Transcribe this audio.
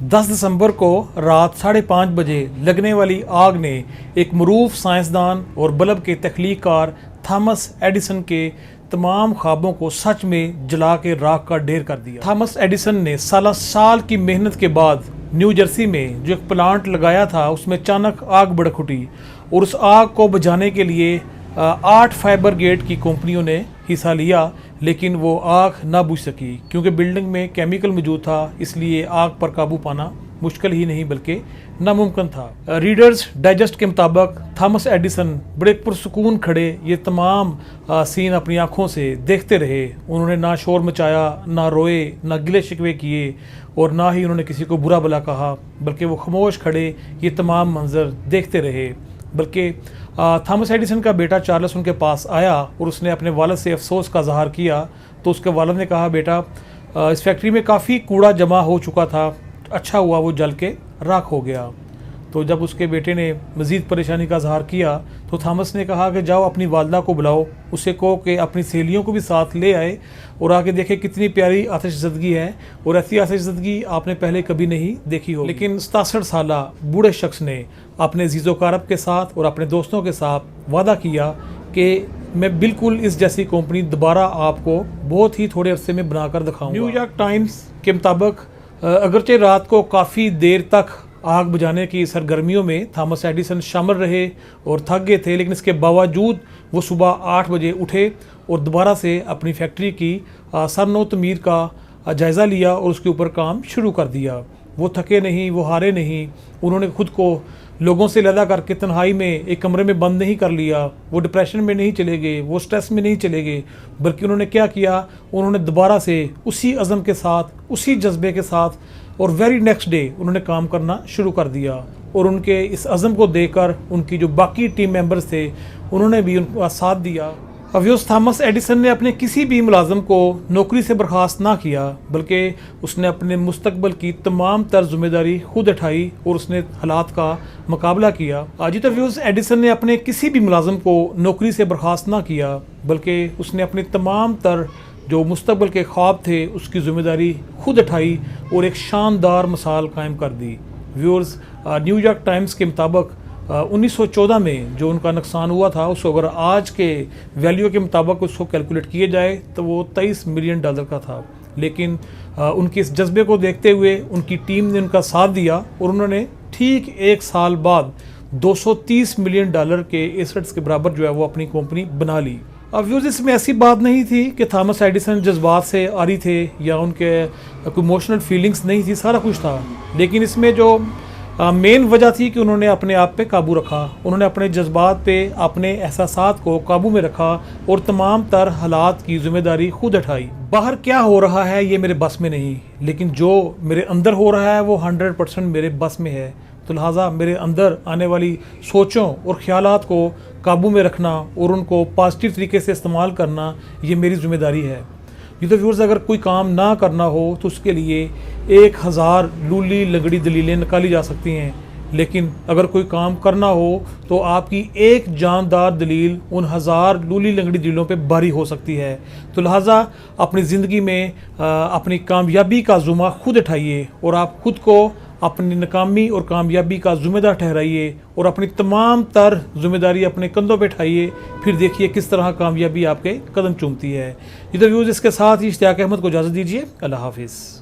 10 दिसंबर को रात 5:30 बजे लगने वाली आग ने एक मरूफ साइंसदान और बल्ब के तख्लीककार थॉमस एडिसन के तमाम ख्वाबों को सच में जला के राख का ढेर कर दिया। थॉमस एडिसन ने साल की मेहनत के बाद न्यू जर्सी में जो एक प्लांट लगाया था उसमें अचानक आग भड़क उठी और उस आग को बुझाने के लिए 8 फायर ब्रिगेड की कंपनियों ने हिस्सा लिया, लेकिन वो आग ना बुझ सकी क्योंकि बिल्डिंग में केमिकल मौजूद था, इसलिए आग पर काबू पाना मुश्किल ही नहीं बल्कि नामुमकिन था। रीडर्स डाइजेस्ट के मुताबिक थॉमस एडिसन बड़े पुरसुकून खड़े ये तमाम सीन अपनी आंखों से देखते रहे। उन्होंने ना शोर मचाया, ना रोए, ना गिले शिकवे किए और ना ही उन्होंने किसी को बुरा भला कहा, बल्कि वो खामोश खड़े ये तमाम मंजर देखते रहे। बल्कि थॉमस एडिसन का बेटा चार्ल्स उनके पास आया और उसने अपने वालिद से अफसोस का इज़हार किया तो उसके वालिद ने कहा, बेटा इस फैक्ट्री में काफ़ी कूड़ा जमा हो चुका था, अच्छा हुआ वो जल के राख हो गया। तो जब उसके बेटे ने मज़ीद परेशानी का इज़हार किया तो थॉमस ने कहा कि जाओ अपनी वालदा को बुलाओ, उसे कहो कि अपनी सहेलियों को भी साथ ले आए और आके देखे कितनी प्यारी आतिशज़दगी है और ऐसी आतिशज़दगी आपने पहले कभी नहीं देखी हो। लेकिन 67 साला बूढ़े शख्स ने अपने अज़ीज़ो कारब के साथ और अपने दोस्तों के साथ वादा किया कि मैं बिल्कुल इस जैसी कंपनी दोबारा आपको बहुत ही थोड़े अरसे में बनाकर दिखाऊंगा। न्यूयॉर्क टाइम्स के मुताबिक अगरचे रात को काफ़ी देर तक आग बुझाने की सरगर्मियों में थॉमस एडिसन शामिल रहे और थक गए थे, लेकिन इसके बावजूद वो सुबह 8 बजे उठे और दोबारा से अपनी फैक्ट्री की सरनो तमीर का जायज़ा लिया और उसके ऊपर काम शुरू कर दिया। वो थके नहीं, वो हारे नहीं, उन्होंने खुद को लोगों से अलग करके तन्हाई में एक कमरे में बंद नहीं कर लिया। वो डिप्रेशन में नहीं चले गए, वो स्ट्रेस में नहीं चले गए, बल्कि उन्होंने क्या किया, उन्होंने दोबारा से उसी अज़म के साथ, उसी जज्बे के साथ और वेरी नेक्स्ट डे उन्होंने काम करना शुरू कर दिया। और उनके इस अज़म को देखकर उनकी जो बाकी टीम मेंबर्स थे उन्होंने भी उनका साथ दिया। अव्यूस थॉमस एडिसन ने अपने किसी भी मुलाजम को नौकरी से बर्खास्त ना किया, बल्कि उसने अपने मुस्तकबिल की तमाम तर जिम्मेदारी खुद उठाई और उसने हालात का मुकाबला किया। अजीत अव्यूस एडिसन ने अपने किसी भी मुलाजम को नौकरी से बर्खास्त ना किया, बल्कि उसने अपने तमाम तर जो मुस्तकबिल के ख्वाब थे उसकी जिम्मेदारी खुद उठाई और एक शानदार मिसाल कायम कर दी। व्यूअर्स, न्यूयॉर्क टाइम्स के मुताबिक 1914 में जो उनका नुकसान हुआ था उसको अगर आज के वैल्यू के मुताबिक उसको कैलकुलेट किए जाए तो वो $23 मिलियन का था। लेकिन उनके इस जज्बे को देखते हुए उनकी टीम ने उनका साथ दिया और उन्होंने ठीक 1 साल बाद $230 मिलियन के एसेट्स के बराबर जो है वो अपनी कंपनी बना ली। अब व्यूज़, इसमें ऐसी बात नहीं थी कि थॉमस एडिसन जज्बात से आरी थे या उनके कोई इमोशनल फीलिंग्स नहीं थी, सारा कुछ था। लेकिन इसमें जो मेन वजह थी कि उन्होंने अपने आप पे काबू रखा, उन्होंने अपने जज्बात पे, अपने एहसासात को काबू में रखा और तमाम तर हालात की जिम्मेदारी खुद उठाई। बाहर क्या हो रहा है ये मेरे बस में नहीं, लेकिन जो मेरे अंदर हो रहा है वो 100% मेरे बस में है। तो लिहाजा मेरे अंदर आने वाली सोचों और ख्यालात को काबू में रखना और उनको पॉजिटिव तरीके से इस्तेमाल करना ये मेरी जिम्मेदारी है। ये तो व्यूअर्स, अगर कोई काम ना करना हो तो उसके लिए 1000 लूली लगड़ी दलीलें निकाली जा सकती हैं, लेकिन अगर कोई काम करना हो तो आपकी एक जानदार दलील उन 1000 लूली लगड़ी दलीलों पे भारी हो सकती है। तो लिहाजा अपनी ज़िंदगी में अपनी कामयाबी का ज़ुम्मा खुद उठाइए और आप खुद को अपनी नाकामी और कामयाबी का ज़िम्मेदार ठहराइए और अपनी तमाम तर जिम्मेदारी अपने कंधों पे उठाइए। फिर देखिए किस तरह कामयाबी आपके कदम चूमती है। ये तो व्यूज़, इसके साथ ही इश्तियाक अहमद को इजाज़त दीजिए। अल्लाह हाफिज़।